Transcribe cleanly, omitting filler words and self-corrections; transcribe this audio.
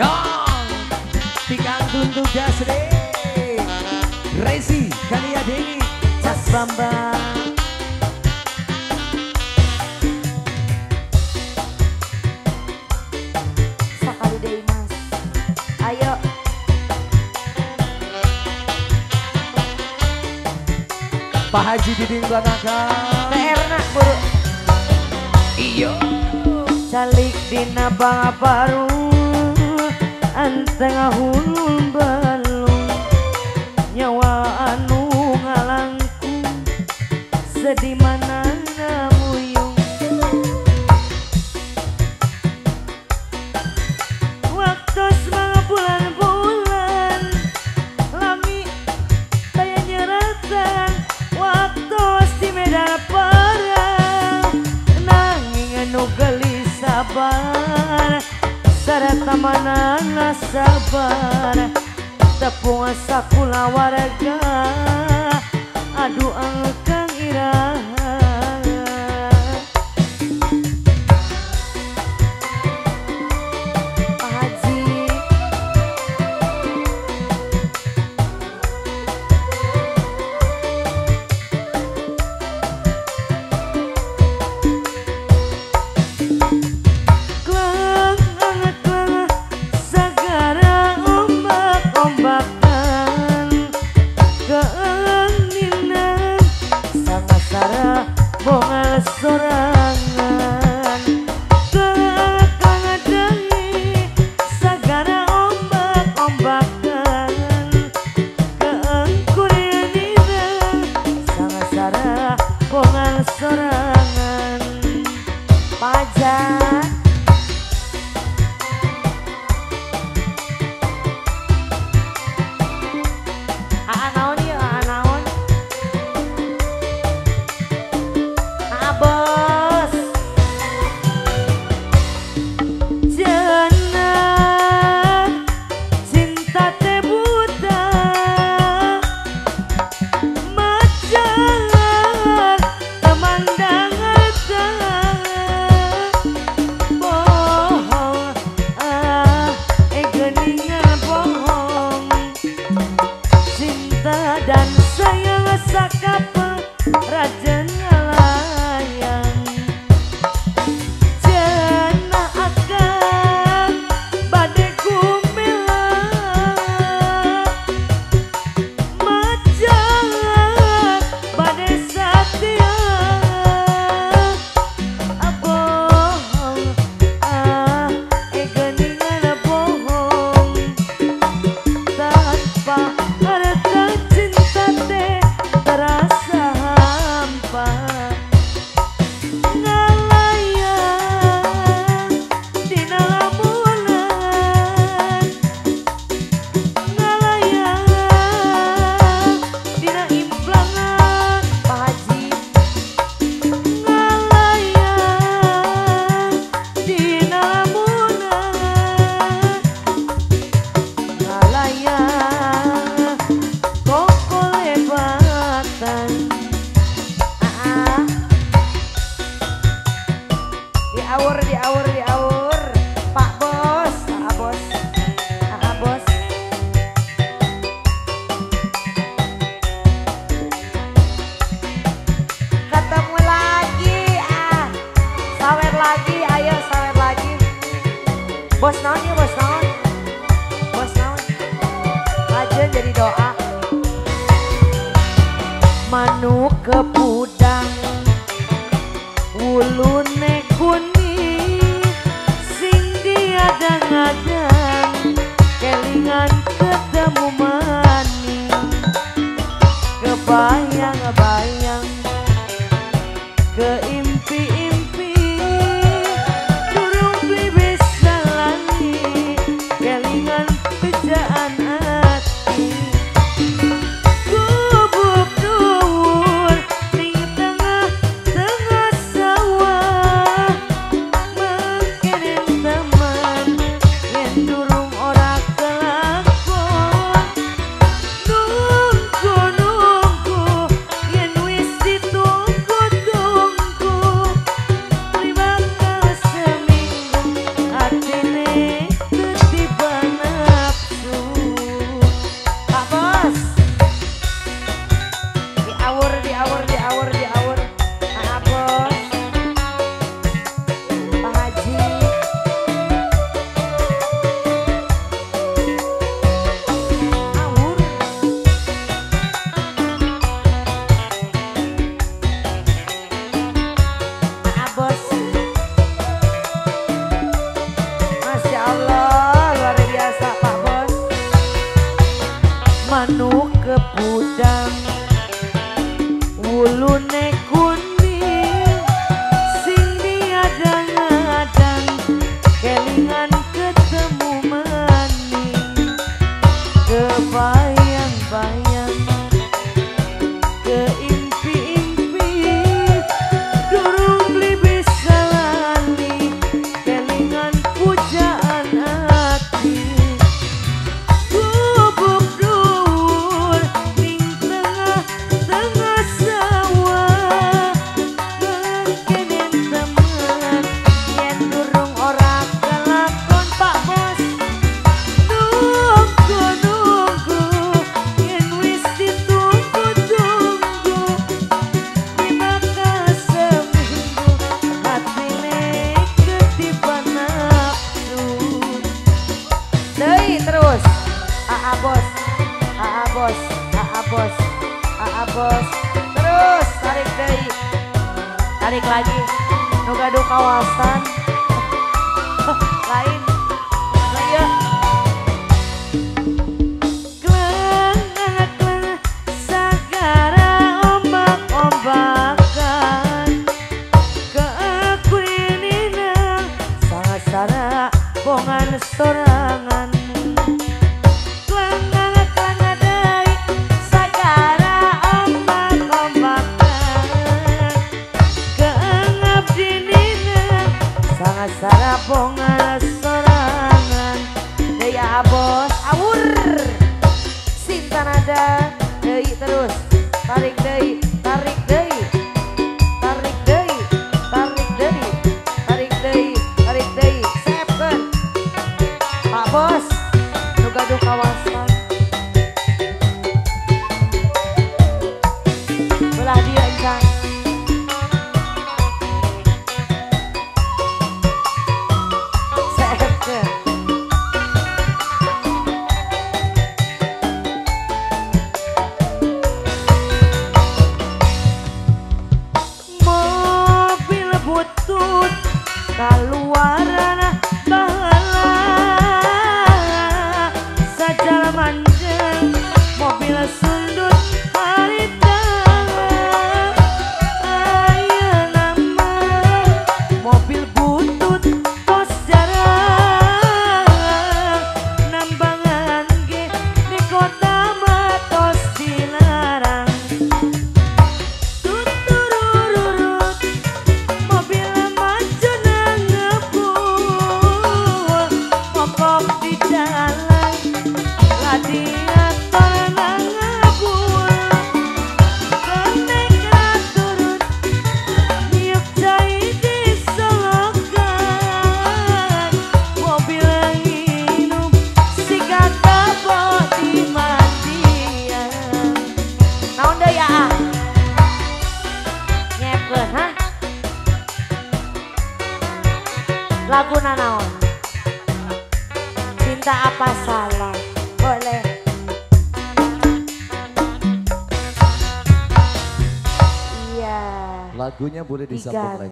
Yang tikang tuntuk jasre Resi Kalia Dewi Cas Bambang. Sakali deui Mas. Ayo. Pak Haji Diding Banakan PR-na buru. Iyo Calik dina baru anteng hulun balung nyawa anu ngalangku sedih mana muyung waktu semanga bulan-bulan lami daya nyeratan waktu si medan perang nanging anu gelis sabar sarata manana sabar tepung sakula warga aduh angkang iraha Pak Haji sagara ombak-ombakan keeninan sangasara bongal sorangan kekangadangi sagara ombak-ombakan keengkurianinan sangasara bongal sorangan pajak naon ya naon bos jana cinta teh buta macan pemandangan bohong geningan bohong cinta dan sayang sakapa raja layang jana akan bade gumelang macan bade satya bohong geningan bohong tanpa harta cinta teh terasa hampa ngalayang dina lamunan ngalayang dina implangan Pak Haji ngalayang dina lamunan ngalayang koko lebatan diawur Pak Bos bos bos ketemu lagi sawer lagi ayo sawer lagi bos naon ya bos naon aja jadi doa manuk kepudang wulune kuning sing diadang-adang kelingan ketemu maning kebayang-bayang keimpi-impi durung beli bisa lali kelingan pejaan hati gubuk dhuwur bos, bos, bos, bos. Terus tarik deh, tarik lagi. Nu gaduh kawasan. Lain, ayo. Klang sagara ombak-ombakan keakuinina sangat-sara bongan sorangan. Sarabongan sorangan daya bos awur sinta nada deui terus tarik deui tarik deui tarik deui tarik deui tarik deui tarik deui sepkeun Pak Bos nu gaduh kawasan belah dia encan. Butut kaluaran bahala sajal manjang mobil sundut harita aya nama mobil butut tos jarang nambangan ge di kota mah tos dilarang. Lagu nanaon cinta apa salah boleh iya Lagunya boleh disambung lagi.